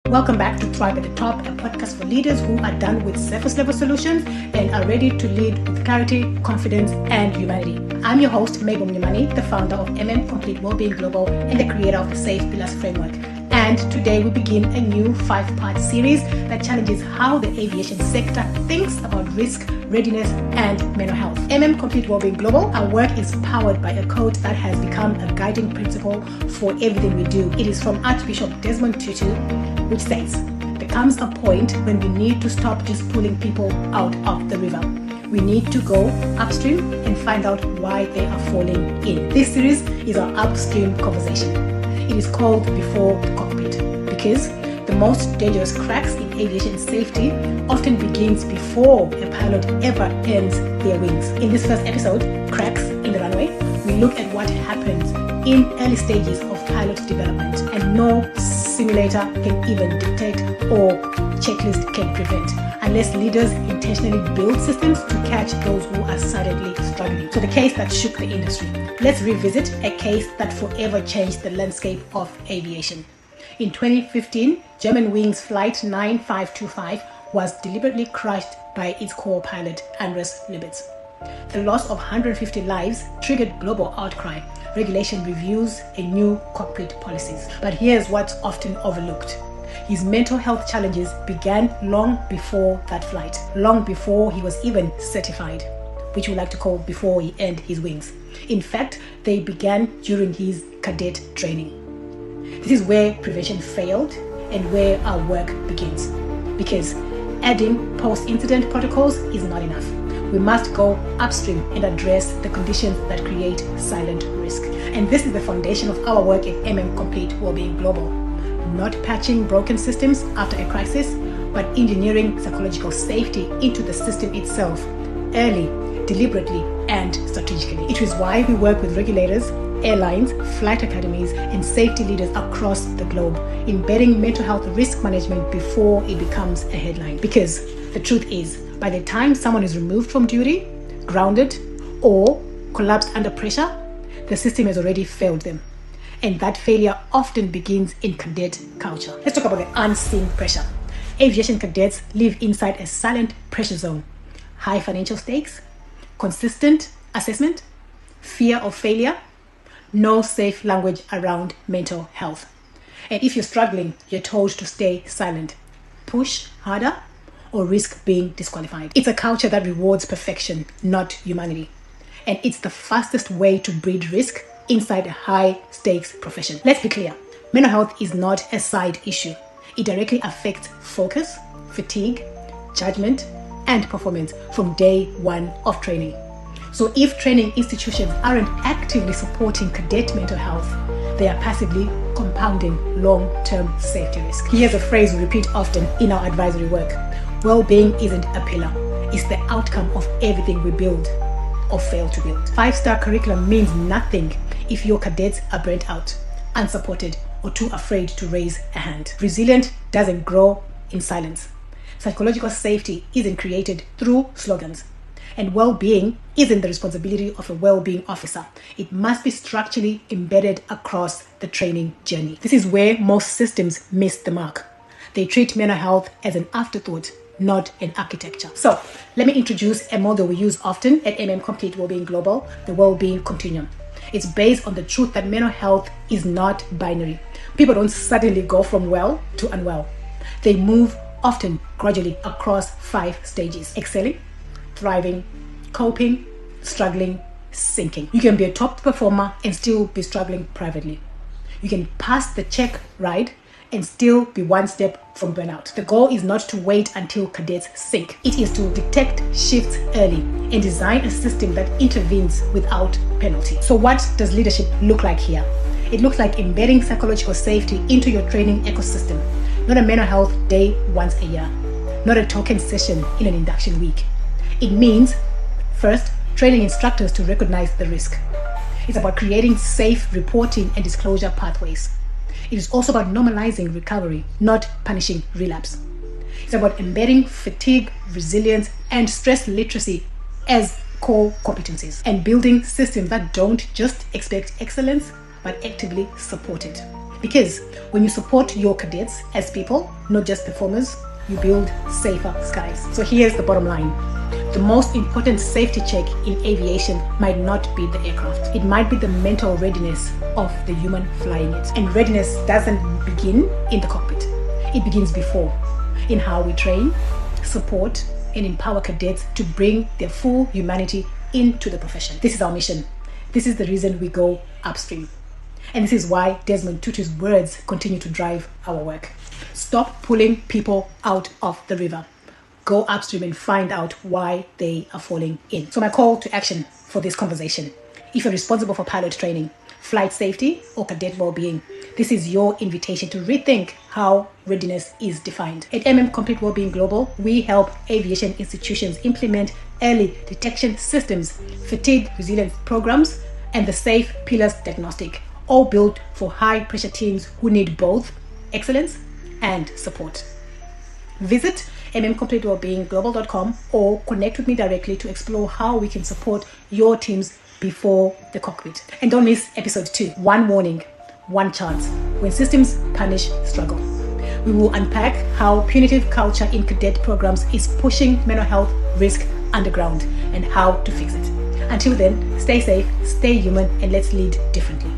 Welcome back to Thrive at the Top, a podcast for leaders who are done with surface level solutions and are ready to lead with clarity, confidence, and humanity. I'm your host, Mabel Mnyamani, the founder of Complete Wellbeing Global and the creator of the Safe Pillars Framework. And today we begin a new 5-part series that challenges how the aviation sector thinks about risk, readiness, and mental health. Complete Wellbeing Global, our work is powered by a code that has become a guiding principle for everything we do. It is from Archbishop Desmond Tutu, which says, there comes a point when we need to stop just pulling people out of the river. We need to go upstream and find out why they are falling in. This series is our upstream conversation. It is called Before the Cockpit because the most dangerous cracks in aviation safety often begins before a pilot ever earns their wings. In this first episode, Cracks in the Runway, we look at what happens in early stages of pilot development, and no simulator can even detect or checklist can prevent unless leaders intentionally build systems to catch those who are silently struggling. So the case that shook the industry. Let's revisit a case that forever changed the landscape of aviation. In 2015, Germanwings Flight 9525 was deliberately crushed by its core pilot, Andreas Lubitz. The loss of 150 lives triggered global outcry. Regulation reviews and new cockpit policies. But here's what's often overlooked. His mental health challenges began long before that flight, long before he was even certified, which we like to call before he earned his wings. In fact, they began during his cadet training. This is where prevention failed and where our work begins. Because adding post-incident protocols is not enough. We must go upstream and address the conditions that create silent risk. And this is the foundation of our work at Complete Wellbeing Global. Not patching broken systems after a crisis, but engineering psychological safety into the system itself, early, deliberately, and strategically. It is why we work with regulators, airlines, flight academies, and safety leaders across the globe, embedding mental health risk management before it becomes a headline. Because the truth is, by the time someone is removed from duty, grounded, or collapsed under pressure, the system has already failed them. And that failure often begins in cadet culture. Let's talk about the unseen pressure. Aviation cadets live inside a silent pressure zone. High financial stakes, consistent assessment, fear of failure, no safe language around mental health. And if you're struggling, you're told to stay silent, push harder, or risk being disqualified. It's a culture that rewards perfection, not humanity. And it's the fastest way to breed risk inside a high-stakes profession. Let's be clear, mental health is not a side issue. It directly affects focus, fatigue, judgment, and performance from day one of training. So if training institutions aren't actively supporting cadet mental health, they are passively compounding long-term safety risk. Here's a phrase we repeat often in our advisory work. Well-being isn't a pillar. It's the outcome of everything we build or fail to build. 5-star curriculum means nothing if your cadets are burnt out, unsupported, or too afraid to raise a hand. Resilience doesn't grow in silence. Psychological safety isn't created through slogans. And well-being isn't the responsibility of a well-being officer. It must be structurally embedded across the training journey. This is where most systems miss the mark. They treat mental health as an afterthought, not an architecture. So let me introduce a model we use often at Complete Wellbeing Global, the Wellbeing Continuum. It's based on the truth that mental health is not binary. People don't suddenly go from well to unwell. They move often gradually across 5 stages: excelling, thriving, coping, struggling, sinking. You can be a top performer and still be struggling privately. You can pass the check ride and still be one step from burnout. The goal is not to wait until cadets sink. It is to detect shifts early and design a system that intervenes without penalty. So what does leadership look like here? It looks like embedding psychological safety into your training ecosystem, not a mental health day once a year, not a token session in an induction week. It means, first, training instructors to recognize the risk. It's about creating safe reporting and disclosure pathways. It is also about normalizing recovery, not punishing relapse. It's about embedding fatigue, resilience, and stress literacy as core competencies and building systems that don't just expect excellence, but actively support it. Because when you support your cadets as people, not just performers, you build safer skies. So here's the bottom line. The most important safety check in aviation might not be the aircraft. It might be the mental readiness of the human flying it. And readiness doesn't begin in the cockpit. It begins before, in how we train, support, and empower cadets to bring their full humanity into the profession. This is our mission. This is the reason we go upstream. And this is why Desmond Tutu's words continue to drive our work. Stop pulling people out of the river. Go upstream and find out why they are falling in. So my call to action for this conversation: if you're responsible for pilot training, flight safety, or cadet well-being, this is your invitation to rethink how readiness is defined. At Complete Wellbeing Global, we help aviation institutions implement early detection systems, fatigue resilience programs, and the Safe Pillars diagnostic, all built for high-pressure teams who need both excellence and support. Visit completewellbeingglobal.com or connect with me directly to explore how we can support your teams before the cockpit. And don't miss episode 2, One Warning, One Chance, when systems punish struggle. We will unpack how punitive culture in cadet programs is pushing mental health risk underground and how to fix it. Until then, stay safe, stay human, and let's lead differently.